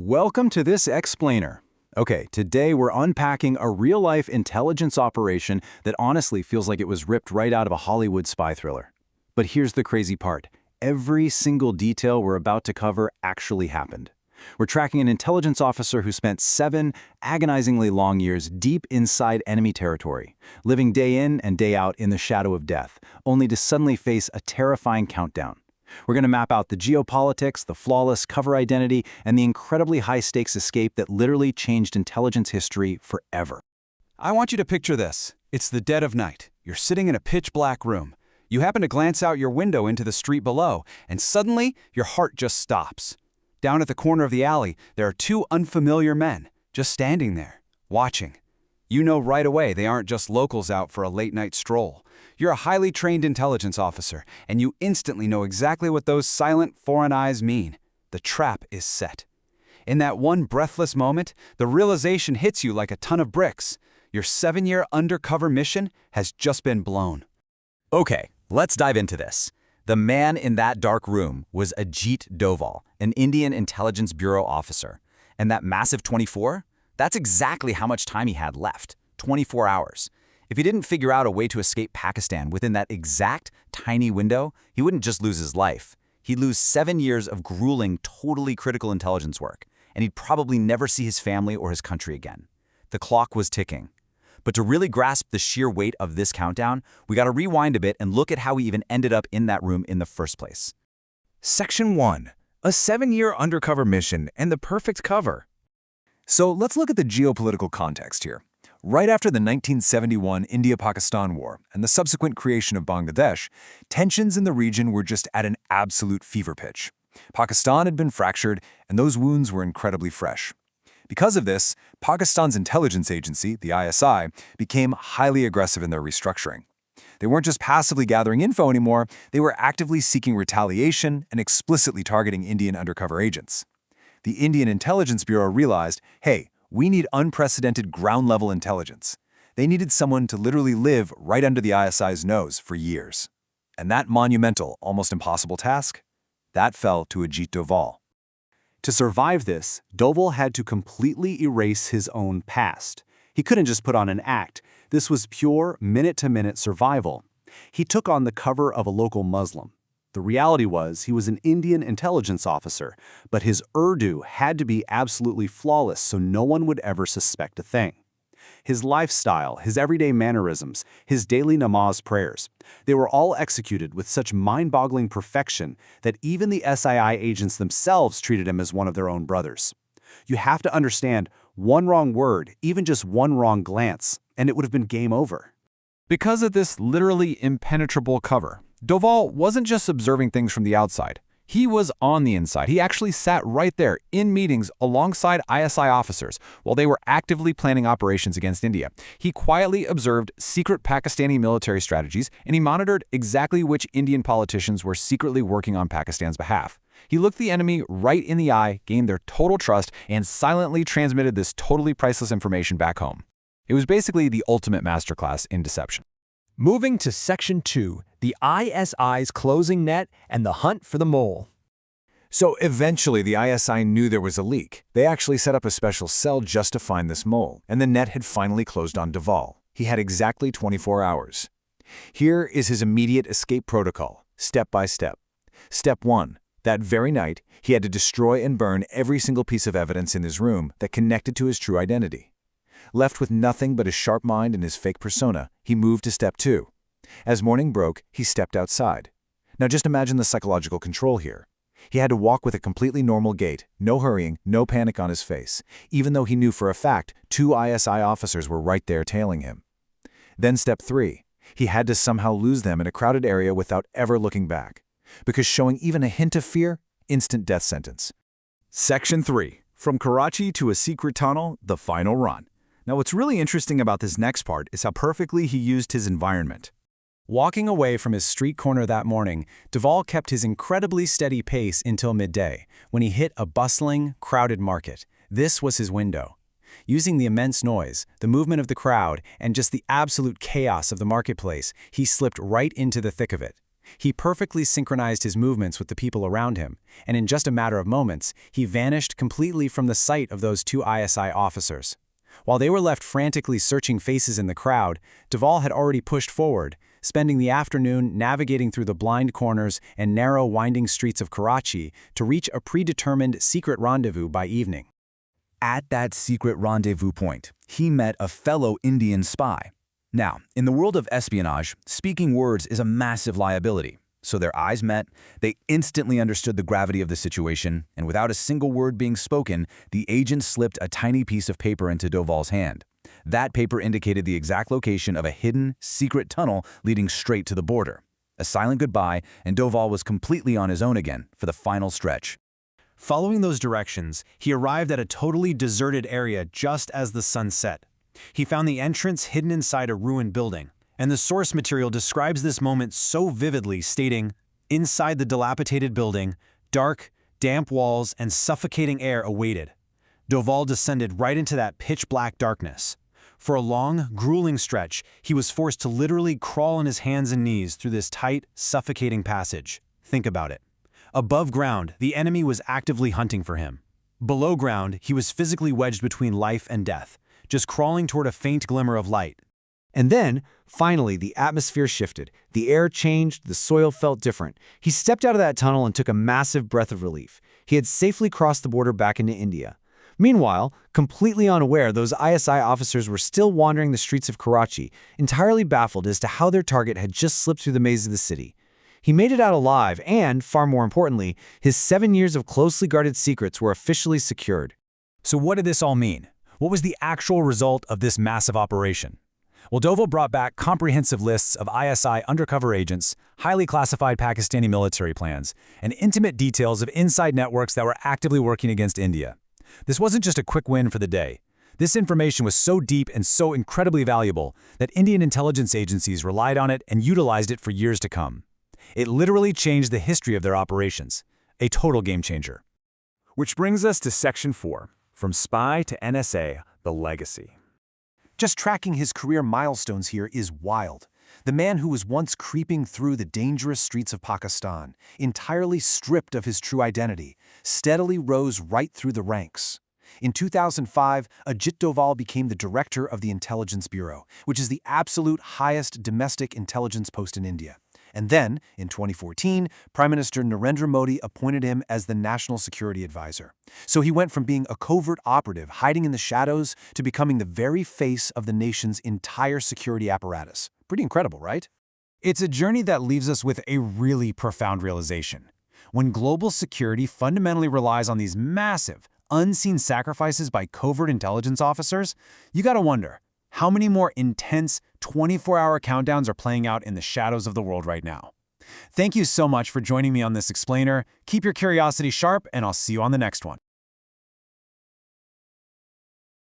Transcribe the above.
Welcome to this explainer. Okay, today we're unpacking a real-life intelligence operation that honestly feels like it was ripped right out of a Hollywood spy thriller. But here's the crazy part. Every single detail we're about to cover actually happened. We're tracking an intelligence officer who spent 7 agonizingly long years deep inside enemy territory, living day in and day out in the shadow of death, only to suddenly face a terrifying countdown. We're going to map out the geopolitics, the flawless cover identity, and the incredibly high-stakes escape that literally changed intelligence history forever. I want you to picture this. It's the dead of night. You're sitting in a pitch-black room. You happen to glance out your window into the street below, and suddenly, your heart just stops. Down at the corner of the alley, there are 2 unfamiliar men, just standing there, watching. You know right away they aren't just locals out for a late-night stroll. You're a highly trained intelligence officer, and you instantly know exactly what those silent, foreign eyes mean. The trap is set. In that one breathless moment, the realization hits you like a ton of bricks. Your 7-year undercover mission has just been blown. Okay, let's dive into this. The man in that dark room was Ajit Doval, an Indian Intelligence Bureau officer. And that massive 24? That's exactly how much time he had left, 24 hours. If he didn't figure out a way to escape Pakistan within that exact tiny window, he wouldn't just lose his life. He'd lose 7 years of grueling, totally critical intelligence work, and he'd probably never see his family or his country again. The clock was ticking. But to really grasp the sheer weight of this countdown, we gotta rewind a bit and look at how he even ended up in that room in the first place. Section 1. A 7-year undercover mission and the perfect cover. So let's look at the geopolitical context here. Right after the 1971 India-Pakistan War and the subsequent creation of Bangladesh, tensions in the region were just at an absolute fever pitch. Pakistan had been fractured, and those wounds were incredibly fresh. Because of this, Pakistan's intelligence agency, the ISI, became highly aggressive in their restructuring. They weren't just passively gathering info anymore, they were actively seeking retaliation and explicitly targeting Indian undercover agents. The Indian Intelligence Bureau realized, hey, we need unprecedented ground-level intelligence. They needed someone to literally live right under the ISI's nose for years. And that monumental, almost impossible task? That fell to Ajit Doval. To survive this, Doval had to completely erase his own past. He couldn't just put on an act. This was pure, minute-to-minute survival. He took on the cover of a local Muslim. The reality was he was an Indian intelligence officer, but his Urdu had to be absolutely flawless so no one would ever suspect a thing. His lifestyle, his everyday mannerisms, his daily namaz prayers, they were all executed with such mind-boggling perfection that even the SII agents themselves treated him as one of their own brothers. You have to understand, one wrong word, even just one wrong glance, and it would have been game over. Because of this literally impenetrable cover, Doval wasn't just observing things from the outside. He was on the inside. He actually sat right there in meetings alongside ISI officers while they were actively planning operations against India. He quietly observed secret Pakistani military strategies, and he monitored exactly which Indian politicians were secretly working on Pakistan's behalf. He looked the enemy right in the eye, gained their total trust, and silently transmitted this totally priceless information back home. It was basically the ultimate masterclass in deception. Moving to Section 2, the ISI's closing net and the hunt for the mole. So eventually the ISI knew there was a leak. They actually set up a special cell just to find this mole, and the net had finally closed on Doval. He had exactly 24 hours. Here is his immediate escape protocol, step by step. Step 1. That very night, he had to destroy and burn every single piece of evidence in his room that connected to his true identity. Left with nothing but his sharp mind and his fake persona, he moved to step 2. As morning broke, he stepped outside. Now just imagine the psychological control here. He had to walk with a completely normal gait, no hurrying, no panic on his face, even though he knew for a fact 2 ISI officers were right there tailing him. Then step 3. He had to somehow lose them in a crowded area without ever looking back. Because showing even a hint of fear, instant death sentence. Section 3. From Karachi to a secret tunnel, the final run. Now what's really interesting about this next part is how perfectly he used his environment. Walking away from his street corner that morning, Doval kept his incredibly steady pace until midday, when he hit a bustling, crowded market. This was his window. Using the immense noise, the movement of the crowd, and just the absolute chaos of the marketplace, he slipped right into the thick of it. He perfectly synchronized his movements with the people around him, and in just a matter of moments, he vanished completely from the sight of those two ISI officers. While they were left frantically searching faces in the crowd, Doval had already pushed forward, spending the afternoon navigating through the blind corners and narrow winding streets of Karachi to reach a predetermined secret rendezvous by evening. At that secret rendezvous point, he met a fellow Indian spy. Now, in the world of espionage, speaking words is a massive liability. So their eyes met, they instantly understood the gravity of the situation, and without a single word being spoken, the agent slipped a tiny piece of paper into Doval's hand. That paper indicated the exact location of a hidden, secret tunnel leading straight to the border. A silent goodbye, and Doval was completely on his own again for the final stretch. Following those directions, he arrived at a totally deserted area just as the sun set. He found the entrance hidden inside a ruined building, and the source material describes this moment so vividly, stating, "Inside the dilapidated building, dark, damp walls and suffocating air awaited." Doval descended right into that pitch-black darkness. For a long, grueling stretch, he was forced to literally crawl on his hands and knees through this tight, suffocating passage. Think about it. Above ground, the enemy was actively hunting for him. Below ground, he was physically wedged between life and death, just crawling toward a faint glimmer of light. And then, finally, the atmosphere shifted. The air changed, the soil felt different. He stepped out of that tunnel and took a massive breath of relief. He had safely crossed the border back into India. Meanwhile, completely unaware, those ISI officers were still wandering the streets of Karachi, entirely baffled as to how their target had just slipped through the maze of the city. He made it out alive and, far more importantly, his 7 years of closely guarded secrets were officially secured. So what did this all mean? What was the actual result of this massive operation? Well, Doval brought back comprehensive lists of ISI undercover agents, highly classified Pakistani military plans, and intimate details of inside networks that were actively working against India. This wasn't just a quick win for the day. This information was so deep and so incredibly valuable that Indian intelligence agencies relied on it and utilized it for years to come. It literally changed the history of their operations. A total game changer. Which brings us to Section 4, From Spy to NSA, The Legacy. Just tracking his career milestones here is wild. The man who was once creeping through the dangerous streets of Pakistan, entirely stripped of his true identity, steadily rose right through the ranks. In 2005, Ajit Doval became the director of the Intelligence Bureau, which is the absolute highest domestic intelligence post in India. And then, in 2014, Prime Minister Narendra Modi appointed him as the National Security Advisor. So he went from being a covert operative hiding in the shadows to becoming the very face of the nation's entire security apparatus. Pretty incredible, right? It's a journey that leaves us with a really profound realization. When global security fundamentally relies on these massive, unseen sacrifices by covert intelligence officers, you gotta wonder, how many more intense 24-hour countdowns are playing out in the shadows of the world right now? Thank you so much for joining me on this explainer. Keep your curiosity sharp, and I'll see you on the next one.